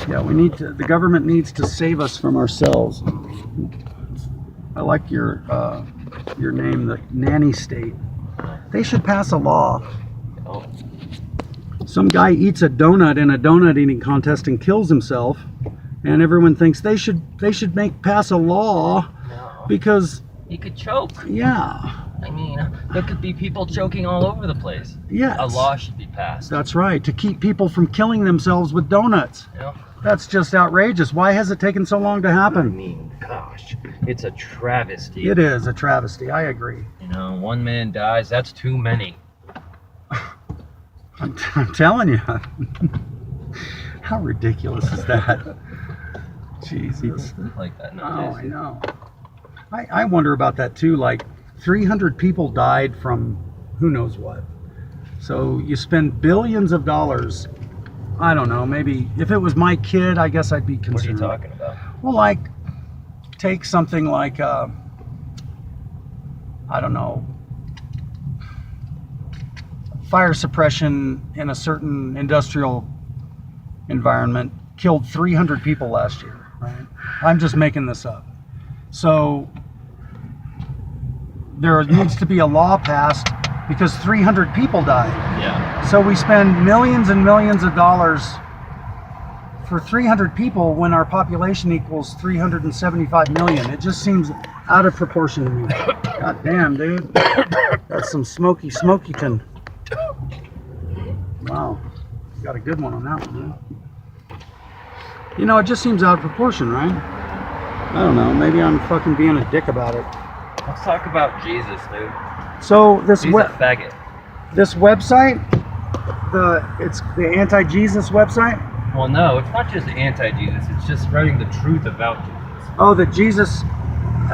Yeah, we need to. The government needs to save us from ourselves. I like your name, the nanny state. They should pass a law. Oh. Some guy eats a donut in a donut eating contest and kills himself, and everyone thinks they should pass a law No. because He could choke. yeah. I mean, there could be people choking all over the place. Yes. A law should be passed. That's right, to keep people from killing themselves with donuts. You know? That's just outrageous. Why has it taken so long to I happen? mean, gosh, it's a travesty. It is a travesty. I agree. You know, one man dies, that's too many. I'm telling you. How ridiculous is that? Jesus. Like that Oh, nowadays. I know. I wonder about that too. Like 300 people died from who knows what. So you spend billions of dollars. I don't know. Maybe if it was my kid, I guess I'd be What are concerned. you talking about? Well, like take something like I don't know, fire suppression in a certain industrial environment killed 300 people last year, right? I'm just making this up. So there needs to be a law passed because 300 people died. Yeah. So we spend millions and millions of dollars for 300 people when our population equals 375 million. It just seems out of proportion to me. God damn, dude. That's some smokyton. Wow. Got a good one on that one, man. You know, it just seems out of proportion, right? I don't know. Maybe I'm fucking being a dick about it. Let's talk about Jesus, dude. So this He's a faggot. this website, it's the anti-Jesus website. Well, no, it's not just anti-Jesus. It's just spreading the truth about Jesus. Oh, that Jesus.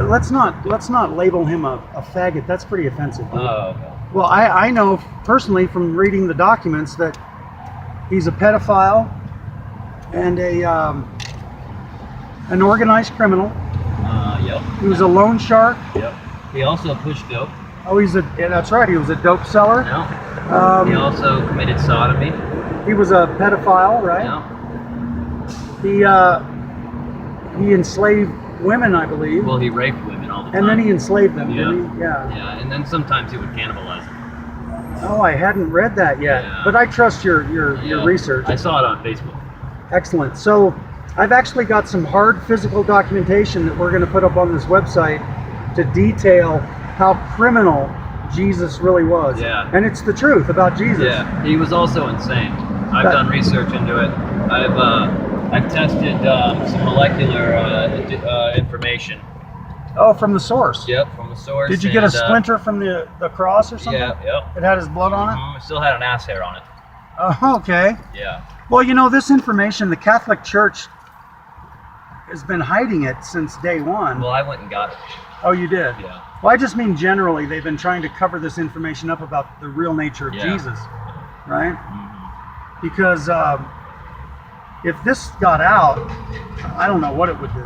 Let's not label him a faggot. That's pretty offensive. Oh, okay. Well, I know personally from reading the documents that he's a pedophile and an organized criminal. Yep. He was a loan shark. Yep. He also pushed dope. Oh, that's right. He was a dope seller. No. He also committed sodomy. He was a pedophile, right? No. He enslaved women, I believe. Well, he raped women all the time. And then he enslaved them, Yeah. didn't he? Yeah. Yeah, and then sometimes he would cannibalize them. Oh, I hadn't read that yet. Yeah. But I trust your Yeah. research. I saw it on Facebook. Excellent. So I've actually got some hard physical documentation that we're going to put up on this website to detail how criminal Jesus really was. Yeah. And it's the truth about Jesus. Yeah, he was also insane. I've That- done research into it. I've tested some molecular information. Oh, from the source. Yep, from the source. Did you get a and, splinter from the cross or something? Yeah, yep. It had his blood on it? Mhm, still had an ass hair on it. Oh, okay. Yeah. Well, you know, this information, the Catholic Church has been hiding it since day one. Well, I went and got it. Oh, you did? Yeah. Well, I just mean generally, they've been trying to cover this information up about the real nature of Yeah. Jesus, right? Mhm. Because if this got out, I don't know what it would do,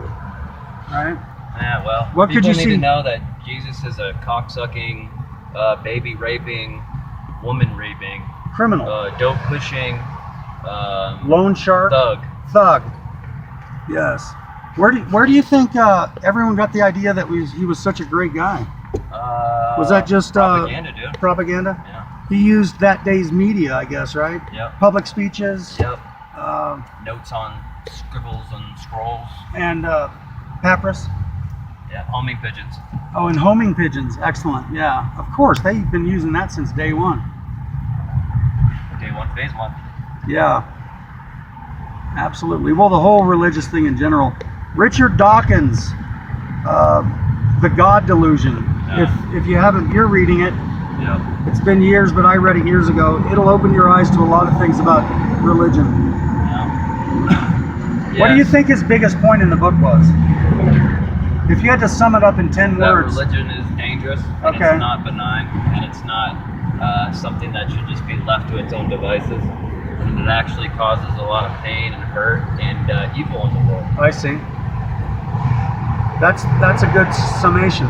right? Yeah, well, What could people you need see- to know that Jesus is a cocksucking, baby raping, woman raping, Criminal, dope pushing, loan shark, thug. Yes. Where do you think everyone got the idea that he was such a great guy? Was that just propaganda, dude? propaganda? Yeah. He used that day's media, I guess, right? Yep. Public speeches. Yep. Uh, Notes on scribbles and scrolls. and papyrus. Yeah. Homing pigeons. Oh, and homing pigeons. Excellent. Yeah, of course. They've been using that since day one. Day one, phase one. Yeah, absolutely. Well, the whole religious thing in general. Richard Dawkins, The God Delusion. Yeah. If you haven't, you're reading it. Yep. It's been years, but I read it years ago. It'll open your eyes to a lot of things about religion. Yeah. What do you think his biggest point in the book was? If you had to sum it up in 10 That words. religion is dangerous, and Okay. it's not benign, and it's not something that should just be left to its own devices. And it actually causes a lot of pain and hurt and evil in the world. I see. That's a good summation.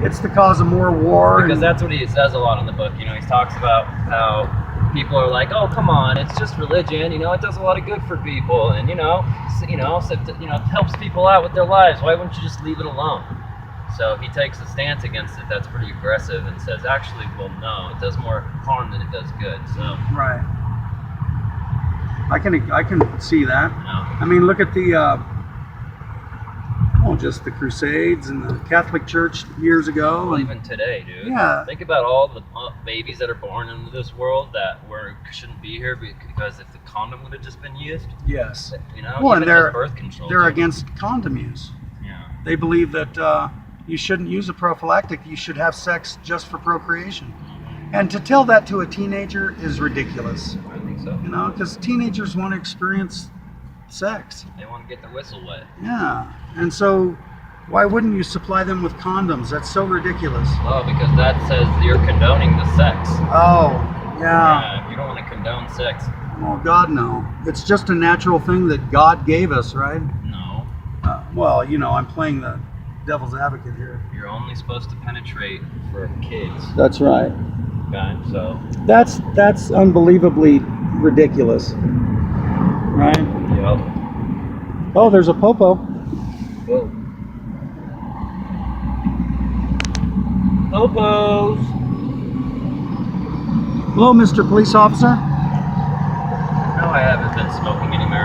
It's the cause of more war. Because and- that's what he says a lot in the book. You know, he talks about how people are like, oh, come on, it's just religion, it does a lot of good for people, and it helps people out with their lives. Why wouldn't you just leave it alone? So he takes a stance against it that's pretty aggressive and says, actually, well, no, it does more harm than it does good. So Right. I can see that. you know, I mean, look at the just the Crusades and the Catholic Church years ago. well, And, even today, dude. Yeah. Think about all the babies that are born into this world that shouldn't be here because if the condom would have just been used, yes. even Well, and just birth control. they're dude. against condom use. Yeah. They believe that you shouldn't use a prophylactic. You should have sex just for procreation. And to tell that to a teenager is ridiculous. I think so. Because teenagers want to experience sex. They want to get their whistle wet. Yeah. And so why wouldn't you supply them with condoms? That's so ridiculous. Oh, because that says you're condoning the sex. Oh, yeah. Yeah, you don't want to condone sex. Oh, God, no. It's just a natural thing that God gave us, right? No. Well, I'm playing the devil's advocate here. You're only supposed to penetrate for kids. That's right. Okay, so That's unbelievably ridiculous. Right? yep. Oh, there's a popo. Whoa. Popos. Hello, Mr. Police Officer. No, I haven't been smoking any marijuana.